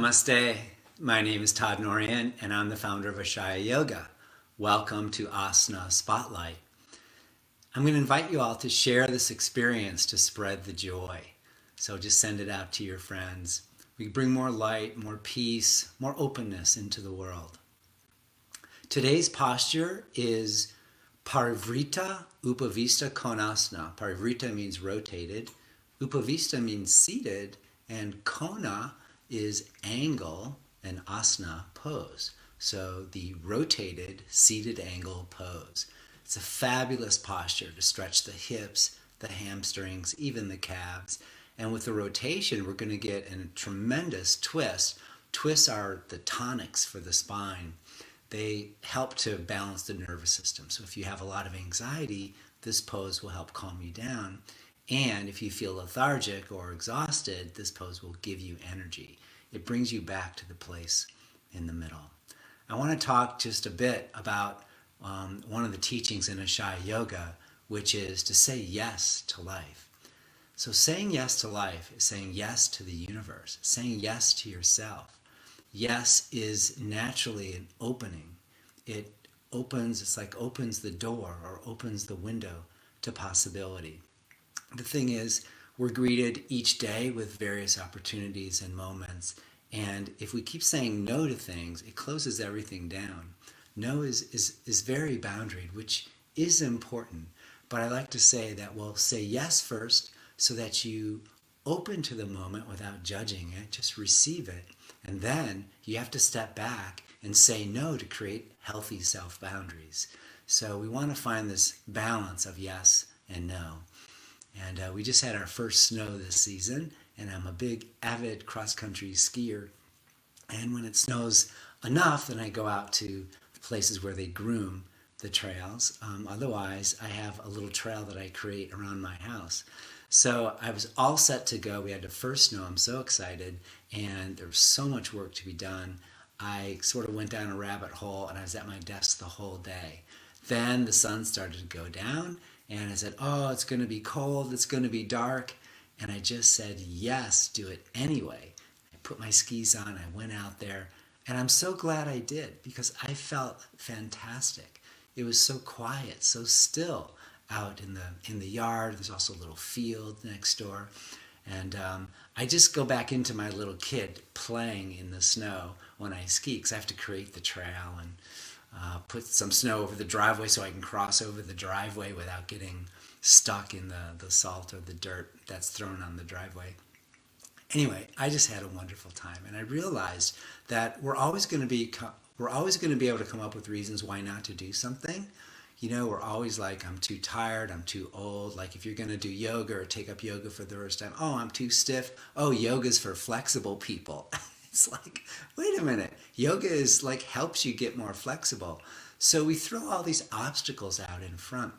Namaste. My name is Todd and I'm the founder of Ashaya Yoga. Welcome to Asana Spotlight. I'm going to invite you all to share this experience to spread the joy. So just send it out to your friends. We bring more light, more peace, more openness into the world. Today's posture is Parivrtta Upavistha Konasana. Parivrtta means rotated, Upavistha means seated, and Kona is angle and asana pose. So the rotated seated angle pose. It's a fabulous posture to stretch the hips, the hamstrings, even the calves. And with the rotation, we're going to get a tremendous twist. Twists are the tonics for the spine. They help to balance the nervous system. So if you have a lot of anxiety, this pose will help calm you down. And if you feel lethargic or exhausted, this pose will give you energy. It brings you back to the place in the middle. I want to talk just a bit about one of the teachings in Ashaya Yoga, which is to say yes to life. So saying yes to life is saying yes to the universe, saying yes to yourself. Yes is naturally an opening. It's like opens the door or opens the window to possibility. The thing is, we're greeted each day with various opportunities and moments. And if we keep saying no to things, it closes everything down. No is very boundaried, which is important. But I like to say that we'll say yes first so that you open to the moment without judging it, just receive it. And then you have to step back and say no to create healthy self-boundaries. So we want to find this balance of yes and no. And we just had our first snow this season, and I'm a big avid cross-country skier. And when it snows enough, then I go out to places where they groom the trails. Otherwise, I have a little trail that I create around my house. So I was all set to go. We had the first snow. I'm so excited, and there was so much work to be done. I sort of went down a rabbit hole, and I was at my desk the whole day. Then the sun started to go down, and I said, oh, it's going to be cold, it's going to be dark. And I just said, yes, do it anyway. I put my skis on, I went out there, and I'm so glad I did because I felt fantastic. It was so quiet, so still out in the yard. There's also a little field next door. And I just go back into my little kid playing in the snow when I ski because I have to create the trail and put some snow over the driveway so I can cross over the driveway without getting stuck in the salt or the dirt that's thrown on the driveway. Anyway, I just had a wonderful time, and I realized that we're always going to be able to come up with reasons why not to do something. You know, we're always like, I'm too tired, I'm too old. Like if you're going to do yoga or take up yoga for the first time, oh, I'm too stiff. Oh, yoga's for flexible people. It's like, wait a minute. Yoga is like helps you get more flexible. So we throw all these obstacles out in front,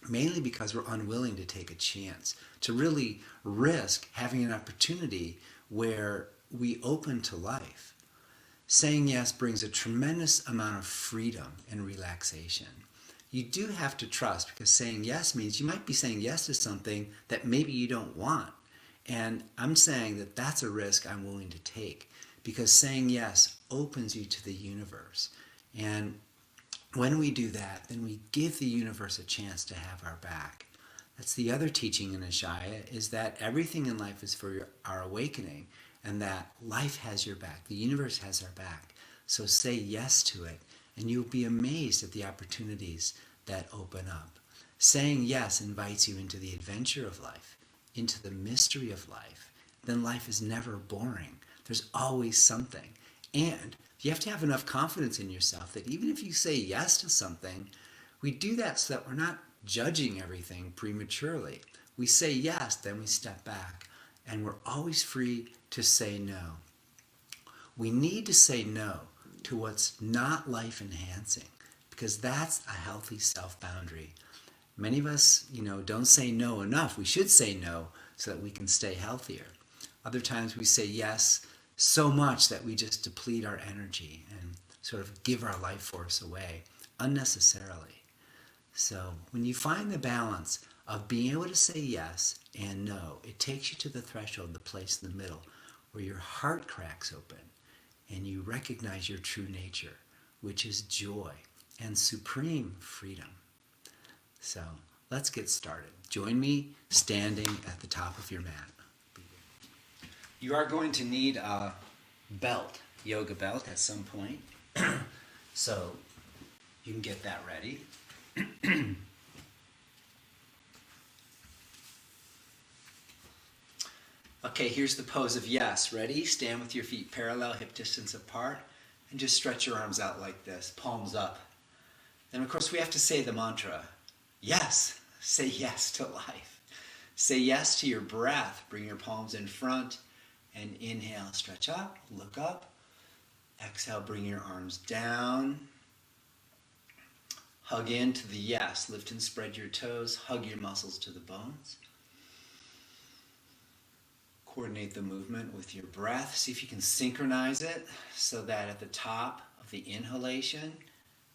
mainly because we're unwilling to take a chance, to really risk having an opportunity where we open to life. Saying yes brings a tremendous amount of freedom and relaxation. You do have to trust because saying yes means you might be saying yes to something that maybe you don't want. And I'm saying that that's a risk I'm willing to take because saying yes opens you to the universe. And when we do that, then we give the universe a chance to have our back. That's the other teaching in Ashaya, is that everything in life is for our awakening and that life has your back. The universe has our back. So say yes to it and you'll be amazed at the opportunities that open up. Saying yes invites you into the adventure of life, into the mystery of life. Then life is never boring. There's always something. And you have to have enough confidence in yourself that even if you say yes to something, we do that so that we're not judging everything prematurely. We say yes, then we step back, and we're always free to say no. We need to say no to what's not life-enhancing because that's a healthy self-boundary. Many of us, don't say no enough. We should say no so that we can stay healthier. Other times we say yes so much that we just deplete our energy and sort of give our life force away unnecessarily. So when you find the balance of being able to say yes and no, it takes you to the threshold, the place in the middle, where your heart cracks open and you recognize your true nature, which is joy and supreme freedom. So let's get started. Join me standing at the top of your mat. You are going to need a belt, yoga belt at some point. So you can get that ready. Okay, here's the pose of yes. Ready? Stand with your feet parallel, hip distance apart, and just stretch your arms out like this, palms up. And of course we have to say the mantra, yes. Say yes to life. Say yes to your breath. Bring your palms in front and inhale, stretch up, look up. Exhale, bring your arms down. Hug into the yes. Lift and spread your toes. Hug your muscles to the bones. Coordinate the movement with your breath. See if you can synchronize it so that at the top of the inhalation,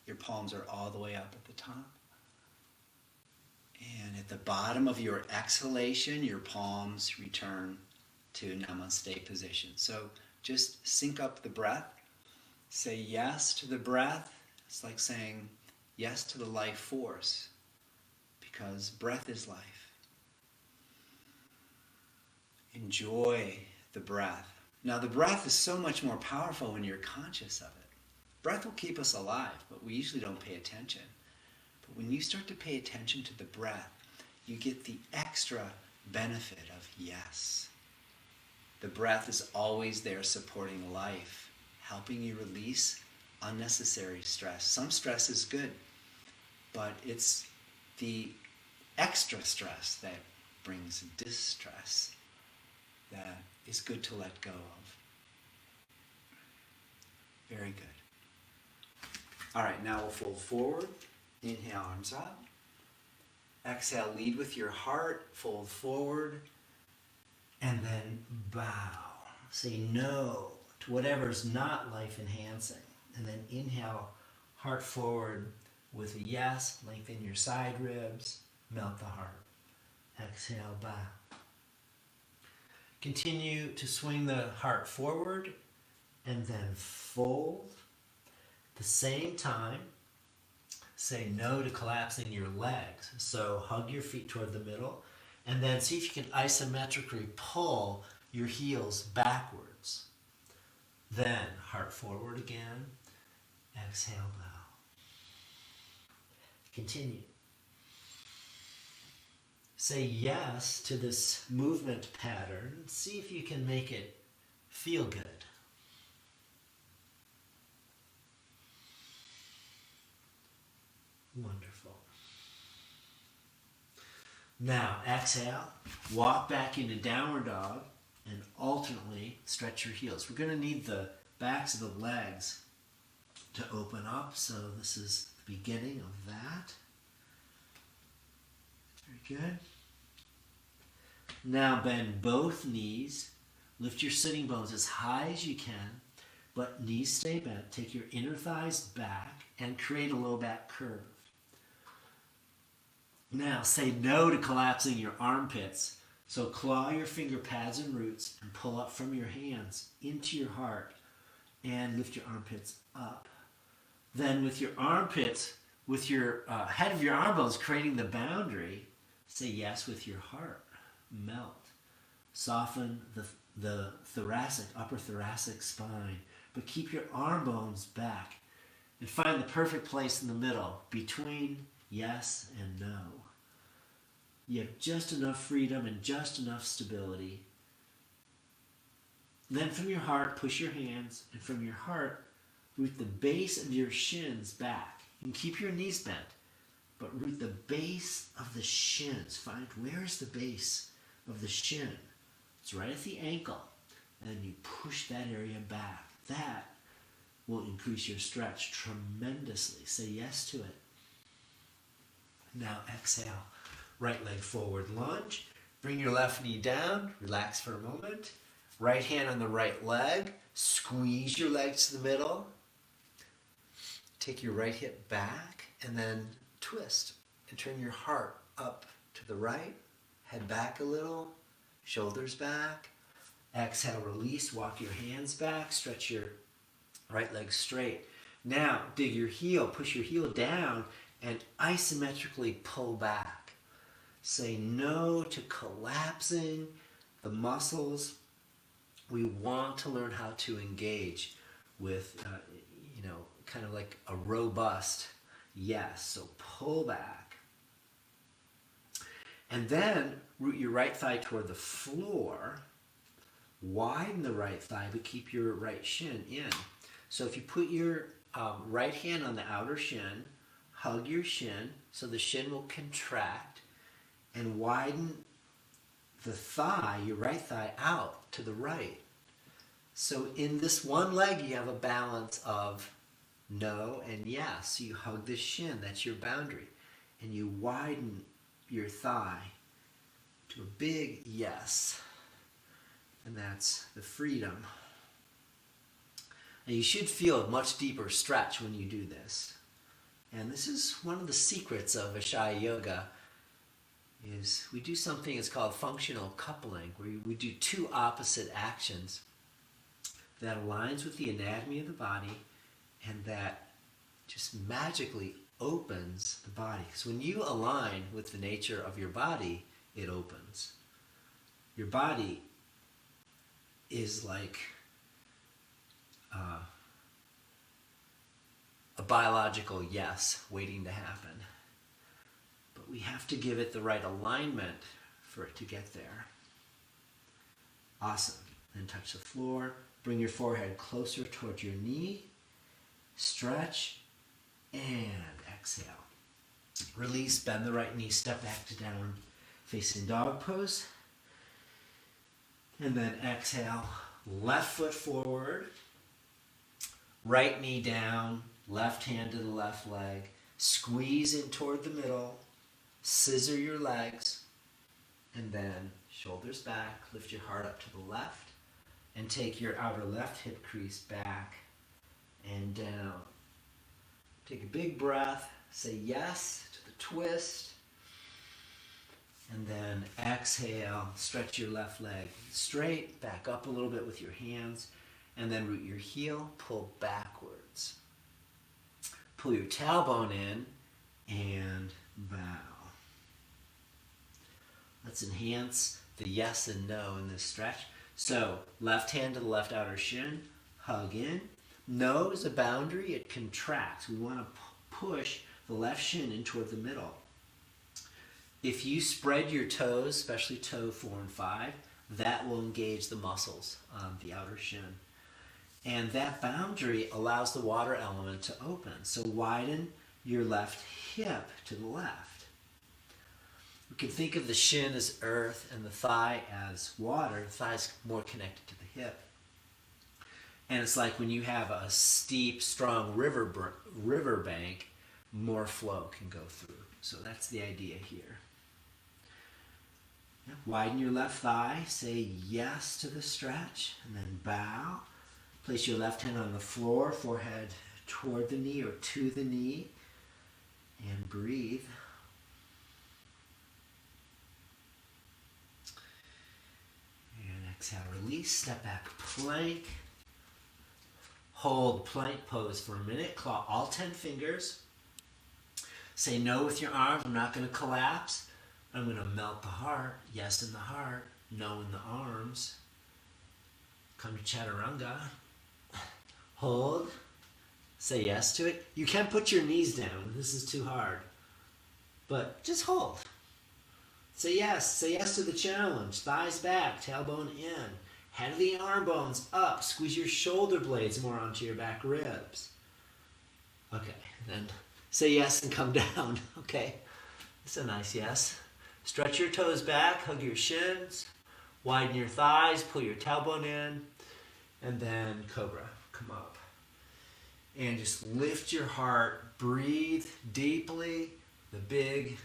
your palms are all the way up at the top. And at the bottom of your exhalation, your palms return to Namaste position. So just sync up the breath. Say yes to the breath. It's like saying yes to the life force, because breath is life. Enjoy the breath. Now the breath is so much more powerful when you're conscious of it. Breath will keep us alive, but we usually don't pay attention. But when you start to pay attention to the breath, you get the extra benefit of yes. The breath is always there supporting life, helping you release unnecessary stress. Some stress is good, but it's the extra stress that brings distress that is good to let go of. Very good. All right, now we'll fold forward. Inhale, arms up. Exhale, lead with your heart, fold forward, and then bow. Say no to whatever's not life-enhancing. And then inhale, heart forward with a yes. Lengthen your side ribs, melt the heart. Exhale, bow. Continue to swing the heart forward and then fold. At the same time, say no to collapsing your legs. So hug your feet toward the middle and then see if you can isometrically pull your heels backwards. Then heart forward again. Exhale, bow. Continue. Say yes to this movement pattern. See if you can make it feel good. Wonderful. Now, exhale, walk back into downward dog and alternately stretch your heels. We're going to need the backs of the legs to open up, so this is the beginning of that. Very good. Now bend both knees. Lift your sitting bones as high as you can, but knees stay bent. Take your inner thighs back and create a low back curve. Now say no to collapsing your armpits. So claw your finger pads and roots and pull up from your hands into your heart and lift your armpits up. Then with your armpits, with your head of your arm bones creating the boundary, say yes with your heart. Melt. Soften the thoracic, upper thoracic spine, but keep your arm bones back and find the perfect place in the middle between yes and no. You have just enough freedom and just enough stability. Then from your heart, push your hands, and from your heart, root the base of your shins back. And keep your knees bent, but root the base of the shins. Find where is the base of the shin. It's right at the ankle. And then you push that area back. That will increase your stretch tremendously. Say yes to it. Now exhale. Right leg forward lunge. Bring your left knee down. Relax for a moment. Right hand on the right leg. Squeeze your legs to the middle. Take your right hip back and then twist and turn your heart up to the right. Head back a little. Shoulders back. Exhale, release. Walk your hands back. Stretch your Right leg straight. Now, dig your heel, push your heel down, and isometrically pull back. Say no to collapsing the muscles. We want to learn how to engage with, kind of like a robust yes. So pull back. And then root your right thigh toward the floor. Widen the right thigh, but keep your right shin in. So if you put your right hand on the outer shin, hug your shin so the shin will contract, and widen the thigh, your right thigh, out to the right. So in this one leg, you have a balance of no and yes. You hug the shin, that's your boundary. And you widen your thigh to a big yes. And that's the freedom. And you should feel a much deeper stretch when you do this. And this is one of the secrets of Ashaya Yoga, is we do something that's called functional coupling, where we do two opposite actions that aligns with the anatomy of the body and that just magically opens the body. Because when you align with the nature of your body, it opens. Your body is like a biological yes waiting to happen. But we have to give it the right alignment for it to get there. Awesome. Then touch the floor. Bring your forehead closer towards your knee. Stretch and exhale. Release, bend the right knee, step back to down facing dog pose. And then exhale, left foot forward, right knee down, left hand to the left leg. Squeeze in toward the middle, scissor your legs, and then shoulders back, lift your heart up to the left, and take your outer left hip crease back and down. Take a big breath, say yes to the twist, and then exhale, stretch your left leg straight, back up a little bit with your hands, and then root your heel, pull backwards. Pull your tailbone in and bow. Let's enhance the yes and no in this stretch. So, left hand to the left outer shin, hug in. No is a boundary, it contracts. We want to push the left shin in toward the middle. If you spread your toes, especially toe 4 and 5, that will engage the muscles on the outer shin. And that boundary allows the water element to open. So widen your left hip to the left. We can think of the shin as earth and the thigh as water. The thigh is more connected to the hip. And it's like when you have a steep, strong river bank, more flow can go through. So that's the idea here. Widen your left thigh, say yes to the stretch, and then bow. Place your left hand on the floor, forehead toward the knee or to the knee, and breathe. And exhale, release, step back, plank. Hold plank pose for a minute, claw all 10 fingers. Say no with your arms, I'm not going to collapse. I'm going to melt the heart, yes in the heart, no in the arms. Come to Chaturanga. Hold. Say yes to it. You can put your knees down. This is too hard. But just hold. Say yes. Say yes to the challenge. Thighs back, tailbone in. Head of the arm bones up. Squeeze your shoulder blades more onto your back ribs. Okay. Then say yes and come down. Okay. That's a nice yes. Stretch your toes back. Hug your shins. Widen your thighs. Pull your tailbone in. And then cobra. Come up. And just lift your heart. Breathe deeply. The big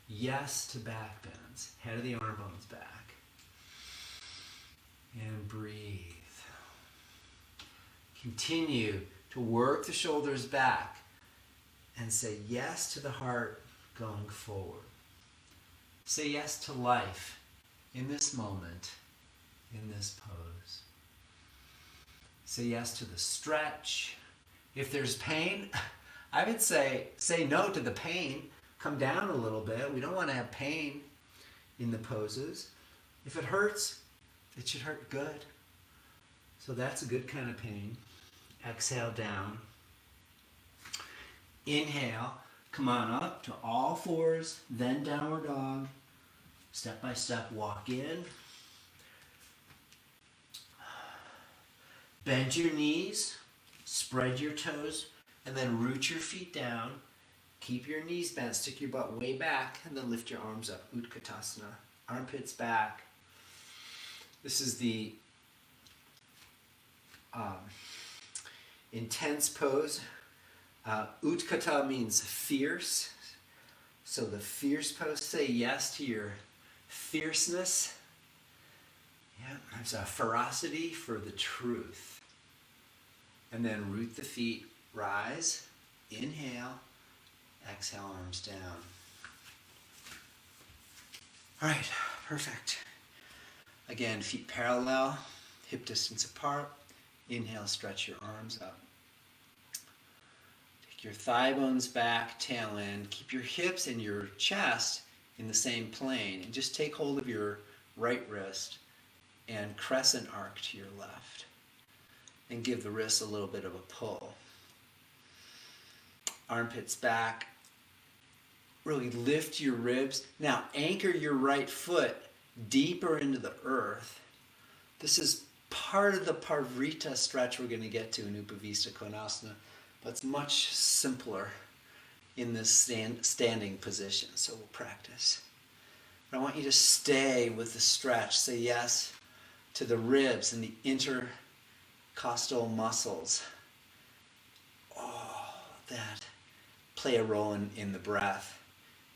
yes to back bends. Head of the arm bones back. And breathe. Continue to work the shoulders back. And say yes to the heart going forward. Say yes to life in this moment, in this pose. Say yes to the stretch. If there's pain, I would say no to the pain. Come down a little bit. We don't want to have pain in the poses. If it hurts, it should hurt good. So that's a good kind of pain. Exhale down. Inhale. Come on up to all fours, then downward dog. Step by step, walk in. Bend your knees, spread your toes, and then root your feet down. Keep your knees bent, stick your butt way back, and then lift your arms up. Utkatasana, armpits back. This is the intense pose. Utkata means fierce. So the fierce pose, say yes to your fierceness. Yeah, there's a ferocity for the truth. And then root the feet, rise, inhale, exhale, arms down. All right, perfect. Again, feet parallel, hip distance apart. Inhale, stretch your arms up. Take your thigh bones back, tail end. Keep your hips and your chest in the same plane. And just take hold of your right wrist and crescent arc to your left. And give the wrists a little bit of a pull. Armpits back. Really lift your ribs. Now anchor your right foot deeper into the earth. This is part of the Parivrtta stretch we're going to get to in Upavistha Konasana, but it's much simpler in this standing position, so we'll practice. But I want you to stay with the stretch. Say yes to the ribs and the intercostal muscles. Oh, that play a role in the breath.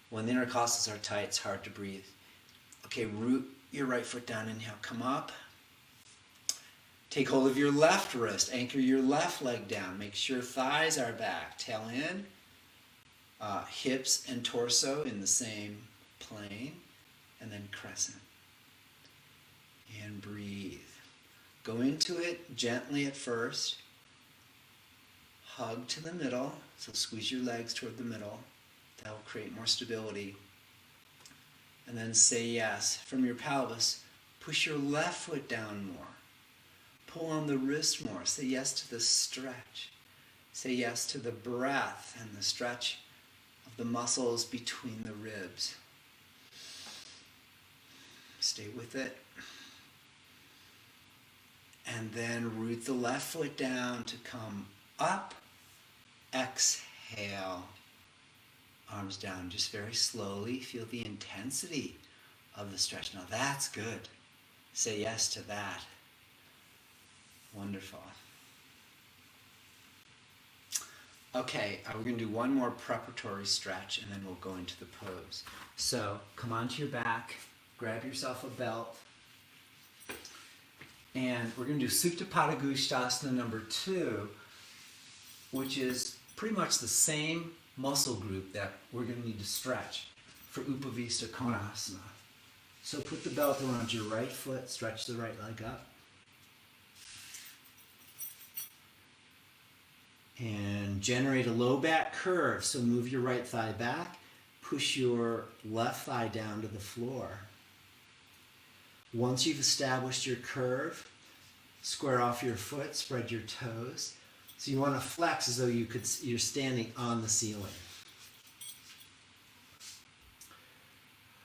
When the intercostals are tight, it's hard to breathe. Okay, root your right foot down. Inhale, come up. Take hold of your left wrist. Anchor your left leg down. Make sure thighs are back. Tail in. Hips and torso in the same plane. And then crescent. And breathe. Go into it gently at first. Hug to the middle. So squeeze your legs toward the middle. That will create more stability. And then say yes. From your pelvis, push your left foot down more. Pull on the wrist more. Say yes to the stretch. Say yes to the breath and the stretch of the muscles between the ribs. Stay with it. And then root the left foot down to come up. Exhale. Arms down just very slowly. Feel the intensity of the stretch. Now that's good. Say yes to that. Wonderful. Okay, we're going to do one more preparatory stretch and then we'll go into the pose. So come onto your back, grab yourself a belt, and we're going to do Supta Pada Gustasana number 2, which is pretty much the same muscle group that we're going to need to stretch for Upavistha Konasana. So put the belt around your right foot, stretch the right leg up. And generate a low back curve. So move your right thigh back, push your left thigh down to the floor. Once you've established your curve, square off your foot, spread your toes. So you want to flex as though you're standing on the ceiling.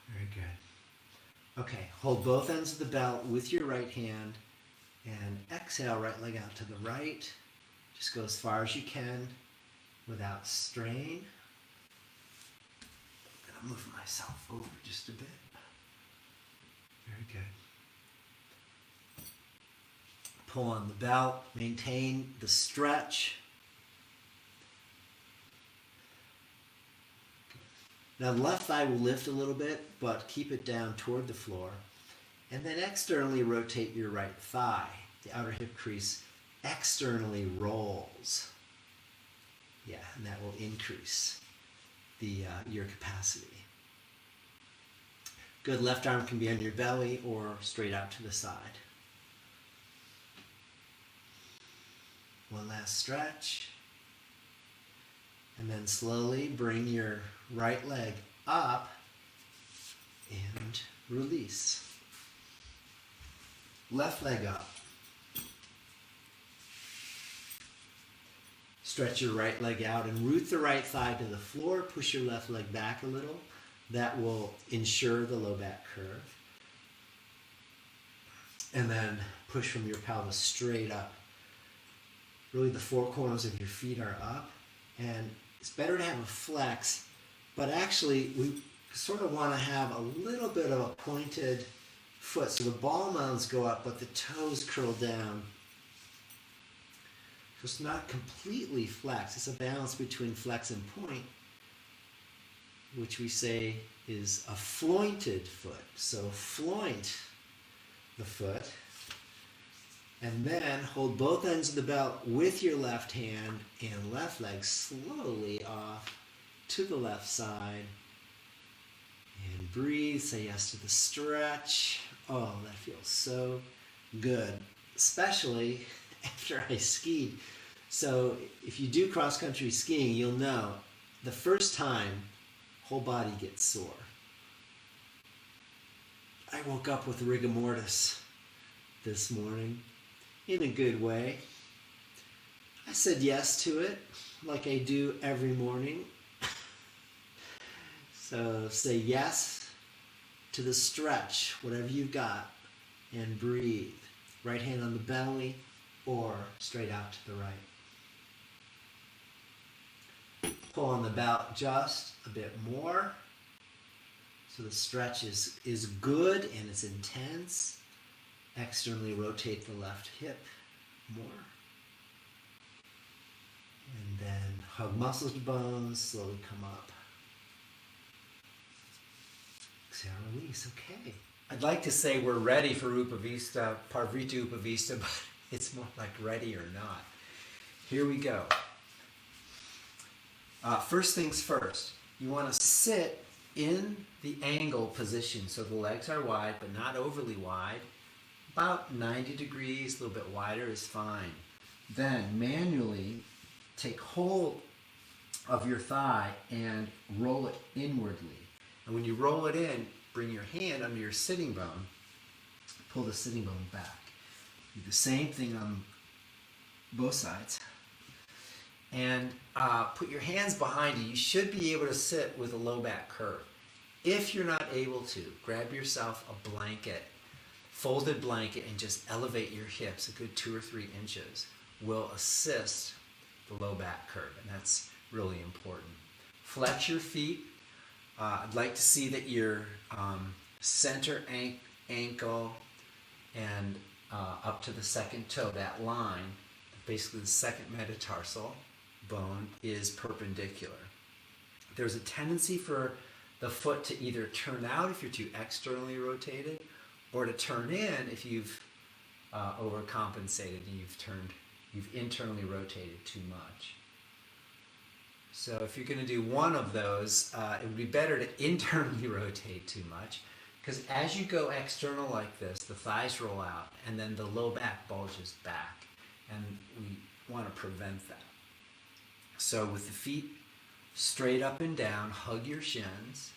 Very good. Okay, hold both ends of the belt with your right hand and exhale, right leg out to the right. Just go as far as you can without strain. I'm going to move myself over just a bit. Very good. Pull on the belt, maintain the stretch. Now the left thigh will lift a little bit, but keep it down toward the floor. And then externally rotate your right thigh. The outer hip crease externally rolls. Yeah, and that will increase your capacity. Good, left arm can be on your belly or straight out to the side. One last stretch. And then slowly bring your right leg up and release. Left leg up. Stretch your right leg out and root the right thigh to the floor. Push your left leg back a little. That will ensure the low back curve. And then push from your pelvis straight up. Really the four corners of your feet are up. And it's better to have a flex, but actually we sort of want to have a little bit of a pointed foot. So the ball mounds go up, but the toes curl down. So it's not completely flex. It's a balance between flex and point, which we say is a flointed foot. So floint the foot. And then hold both ends of the belt with your left hand and left leg slowly off to the left side. And breathe, say yes to the stretch. Oh, that feels so good, especially after I skied. So if you do cross-country skiing, you'll know the first time, whole body gets sore. I woke up with rigor mortis this morning. In a good way. I said yes to it, like I do every morning. So say yes to the stretch, whatever you've got, and breathe. Right hand on the belly or straight out to the right. Pull on the belt just a bit more. So the stretch is good and it's intense. Externally rotate the left hip more. And then hug muscles to bones, slowly come up. Exhale, release, okay. I'd like to say we're ready for Upavistha, Parivrtta Upavistha, but it's more like ready or not. Here we go. First things first, you want to sit in the angle position so the legs are wide but not overly wide. About 90 degrees, a little bit wider is fine. Then manually take hold of your thigh and roll it inwardly. And when you roll it in, bring your hand under your sitting bone, pull the sitting bone back. Do the same thing on both sides. And put your hands behind you. You should be able to sit with a low back curve. If you're not able to, grab yourself a blanket, folded blanket, and just elevate your hips a good 2 or 3 inches will assist the low back curve, and that's really important. Flex your feet. I'd like to see that your center ankle and up to the second toe, that line, basically the second metatarsal bone, is perpendicular. There's a tendency for the foot to either turn out if you're too externally rotated, or to turn in if you've overcompensated and you've internally rotated too much. So if you're going to do one of those, it would be better to internally rotate too much, because as you go external like this, the thighs roll out and then the low back bulges back, and we want to prevent that. So with the feet straight up and down, hug your shins.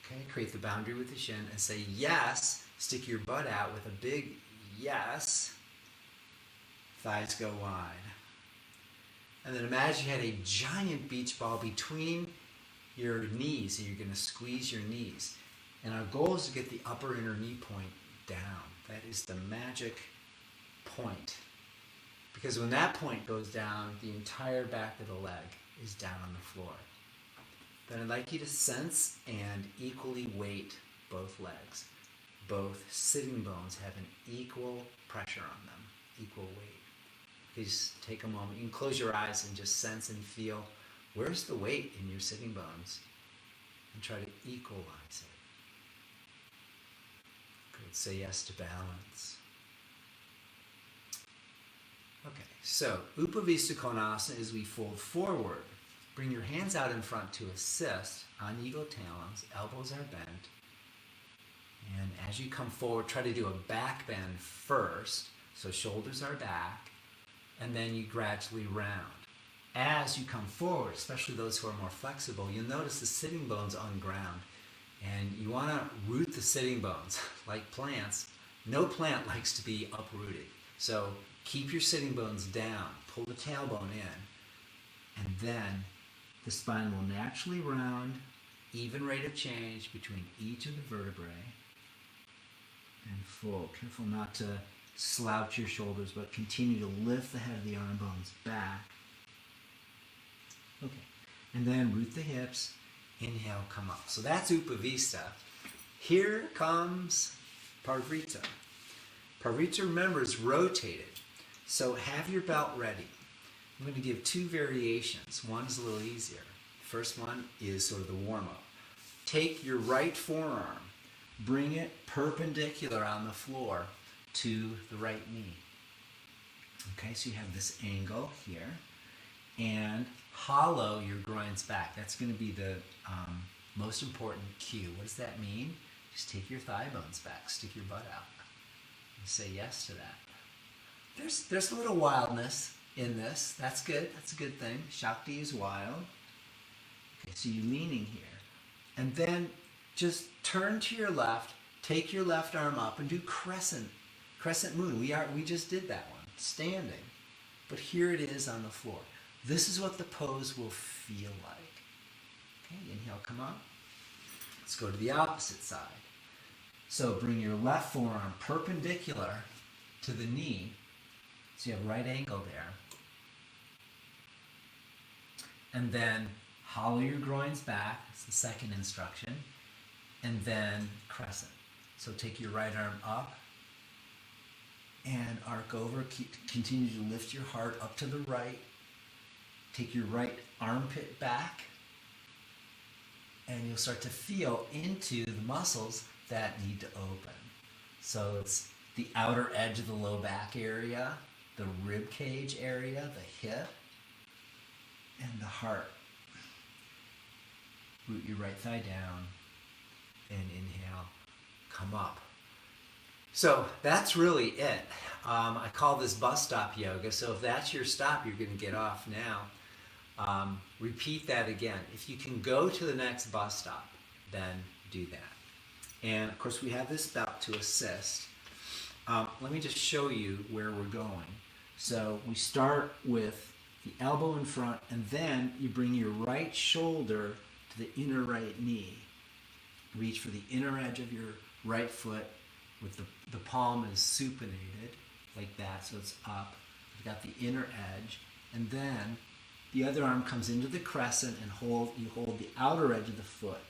Okay, create the boundary with the shin and say yes. Stick your butt out with a big yes. Thighs go wide. And then imagine you had a giant beach ball between your knees, and you're going to squeeze your knees. And our goal is to get the upper inner knee point down. That is the magic point. Because when that point goes down, the entire back of the leg is down on the floor. Then I'd like you to sense and equally weight both legs. Both sitting bones have an equal pressure on them, equal weight. Please take a moment. You can close your eyes and just sense and feel, where's the weight in your sitting bones? And try to equalize it. Good. Say yes to balance. Okay, so Upavistha Konasana is we fold forward. Bring your hands out in front to assist on eagle talons. Elbows are bent. And as you come forward, try to do a back bend first. So shoulders are back. and then you gradually round. As you come forward, especially those who are more flexible, you'll notice the sitting bones on ground. And you want to root the sitting bones. Like plants, no plant likes to be uprooted. So keep your sitting bones down, pull the tailbone in, and then the spine will naturally round, even rate of change between each of the vertebrae, and full. Careful not to slouch your shoulders, but continue to lift the head of the arm bones back. Okay, and then root the hips, inhale, come up. So that's Upavistha. Here comes Parivrtta. Parivrtta, remember, is rotated. So have your belt ready. I'm going to give two variations. One is a little easier. First one is sort of the warm-up. Take your right forearm, bring it perpendicular on the floor to the right knee. Okay, so you have this angle here, and hollow your groins back. That's going to be the most important cue. What does that mean? Just take your thigh bones back, stick your butt out, and say yes to that. There's a little wildness in this. That's good. That's a good thing. Shakti is wild. Okay, so you're leaning here. And then just turn to your left, take your left arm up, and do crescent moon. We just did that one, standing. But here it is on the floor. This is what the pose will feel like. Okay, inhale, come up. Let's go to the opposite side. So bring your left forearm perpendicular to the knee. So you have right angle there. And then hollow your groins back. That's the second instruction. And then crescent. So take your right arm up and arc over. Continue to lift your heart up to the right. Take your right armpit back. And you'll start to feel into the muscles that need to open. So it's the outer edge of the low back area, the rib cage area, the hip, and the heart. Root your right thigh down and inhale, come up. So that's really it. I call this bus stop yoga. So if that's your stop, you're going to get off now. Repeat that again. If you can go to the next bus stop, then do that. And of course we have this belt to assist. Let me just show you where we're going. So we start with the elbow in front, and then you bring your right shoulder to the inner right knee. Reach for the inner edge of your right foot with the palm is supinated like that, so it's up. You've got the inner edge, and then the other arm comes into the crescent and you hold the outer edge of the foot.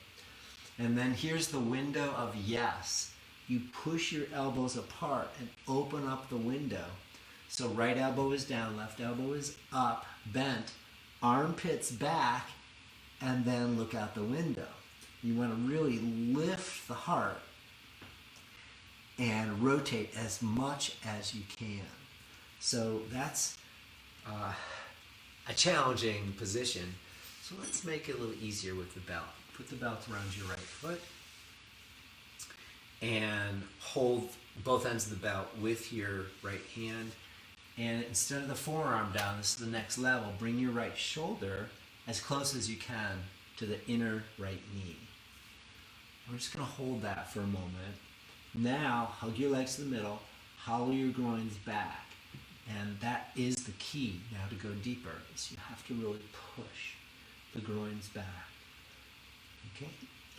And then here's the window of yes. You push your elbows apart and open up the window. So right elbow is down, left elbow is up, bent, armpits back, and then look out the window. You want to really lift the heart and rotate as much as you can. So that's a challenging position. So let's make it a little easier with the belt. Put the belt around your right foot and hold both ends of the belt with your right hand. And instead of the forearm down, this is the next level, bring your right shoulder as close as you can to the inner right knee. We're just going to hold that for a moment. Now, hug your legs to the middle, hollow your groins back. And that is the key now to go deeper, is you have to really push the groins back. Okay?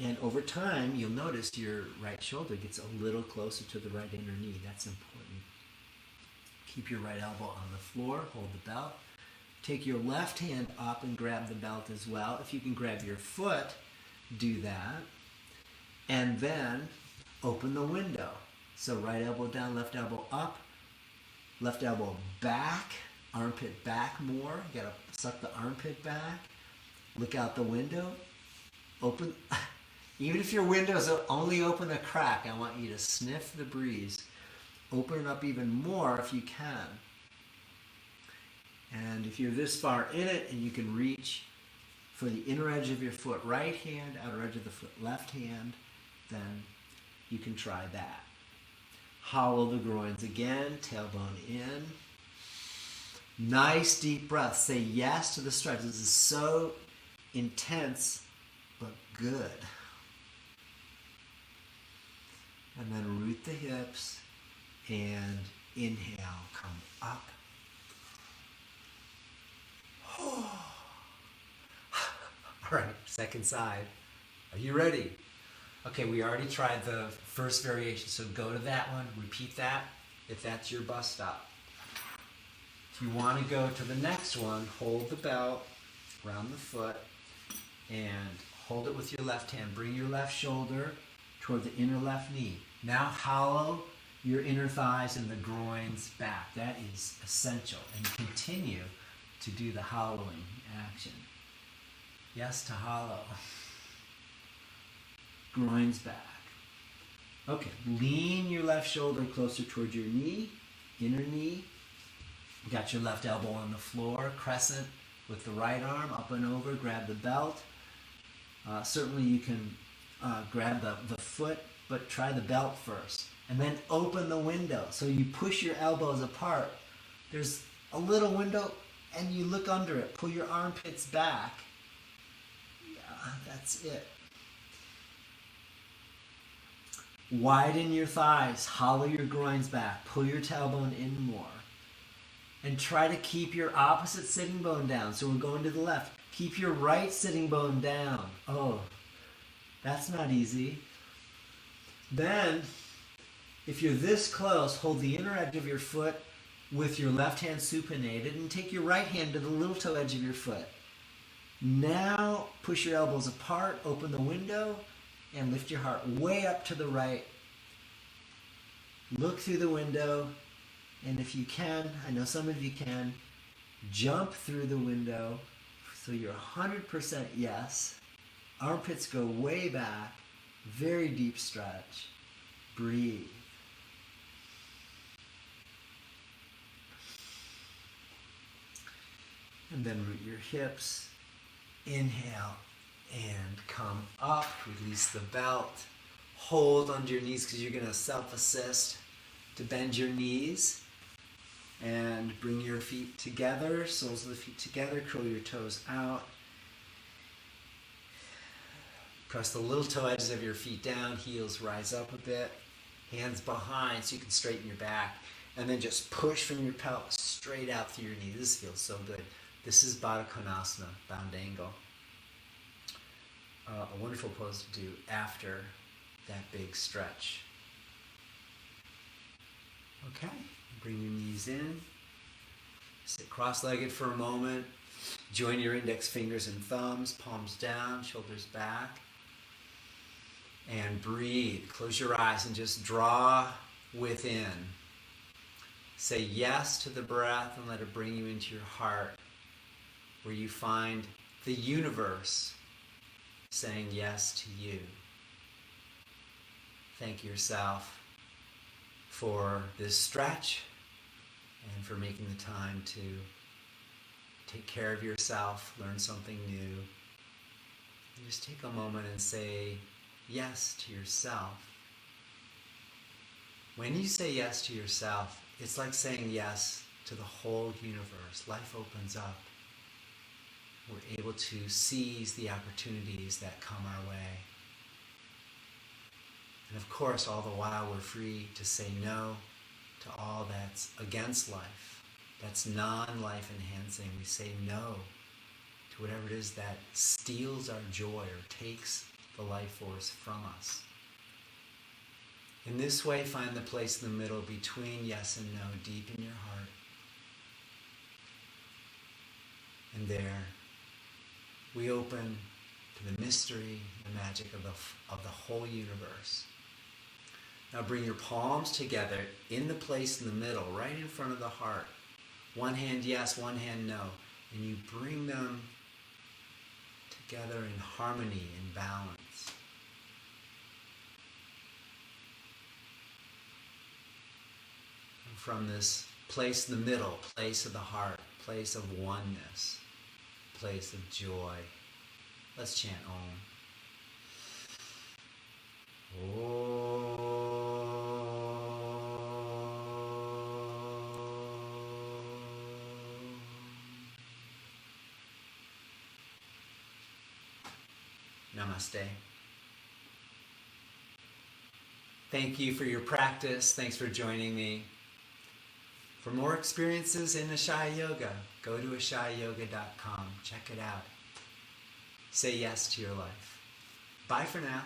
And over time, you'll notice your right shoulder gets a little closer to the right inner knee. That's important. Keep your right elbow on the floor, hold the belt. Take your left hand up and grab the belt as well. If you can grab your foot, do that. And then open the window. So right elbow down, left elbow up, left elbow back, armpit back more. You gotta suck the armpit back. Look out the window. Open, even if your windows only open a crack, I want you to sniff the breeze. Open it up even more if you can. And if you're this far in it and you can reach for the inner edge of your foot, right hand, outer edge of the foot, left hand, then you can try that. Hollow the groins again, tailbone in. Nice deep breath. Say yes to the stretch. This is so intense, but good. And then root the hips and inhale, come up. All right, second side. Are you ready? Okay, we already tried the first variation, so go to that one, repeat that if that's your bus stop. If you want to go to the next one, hold the belt around the foot and hold it with your left hand. Bring your left shoulder toward the inner left knee. Now hollow your inner thighs and the groins back. That is essential. And continue to do the hollowing action. Yes to hollow. Groins back. Okay, lean your left shoulder closer towards your knee, inner knee. You got your left elbow on the floor, crescent with the right arm, up and over, grab the belt. Certainly you can grab the foot, but try the belt first. And then open the window. So you push your elbows apart. There's a little window and you look under it. Pull your armpits back. Yeah, that's it. Widen your thighs, hollow your groins back, pull your tailbone in more. And try to keep your opposite sitting bone down. So we're going to the left. Keep your right sitting bone down. Oh, that's not easy. Then, if you're this close, hold the inner edge of your foot with your left hand supinated and take your right hand to the little toe edge of your foot. Now, push your elbows apart, open the window, and lift your heart way up to the right. Look through the window, and if you can, I know some of you can, jump through the window so you're 100% yes. Armpits go way back, very deep stretch. Breathe. And then root your hips. Inhale and come up. Release the belt. Hold under your knees because you're going to self-assist to bend your knees. And bring your feet together, soles of the feet together, curl your toes out. Press the little toe edges of your feet down, heels rise up a bit, hands behind so you can straighten your back, and then just push from your pelvis straight out through your knee. This feels so good. This is Parivrtta Konasana, bound angle. A wonderful pose to do after that big stretch. Okay. Bring your knees in. Sit cross-legged for a moment. Join your index fingers and thumbs, palms down, shoulders back. And breathe. Close your eyes and just draw within. Say yes to the breath and let it bring you into your heart, where you find the universe saying yes to you. Thank yourself for this stretch and for making the time to take care of yourself, learn something new. And just take a moment and say yes to yourself. When you say yes to yourself, it's like saying yes to the whole universe. Life opens up. We're able to seize the opportunities that come our way. And of course, all the while, we're free to say no to all that's against life, that's non-life enhancing. We say no to whatever it is that steals our joy or takes the life force from us. In this way, find the place in the middle between yes and no, deep in your heart. And there, we open to the mystery, the magic of the whole universe. Now bring your palms together in the place in the middle, right in front of the heart. One hand yes, one hand no. And you bring them together in harmony and balance. And from this place in the middle, place of the heart, place of oneness, place of joy, let's chant Om. Namaste. Thank you for your practice. Thanks for joining me. For more experiences in Ashaya Yoga, go to ashayayoga.com. Check it out. Say yes to your life. Bye for now.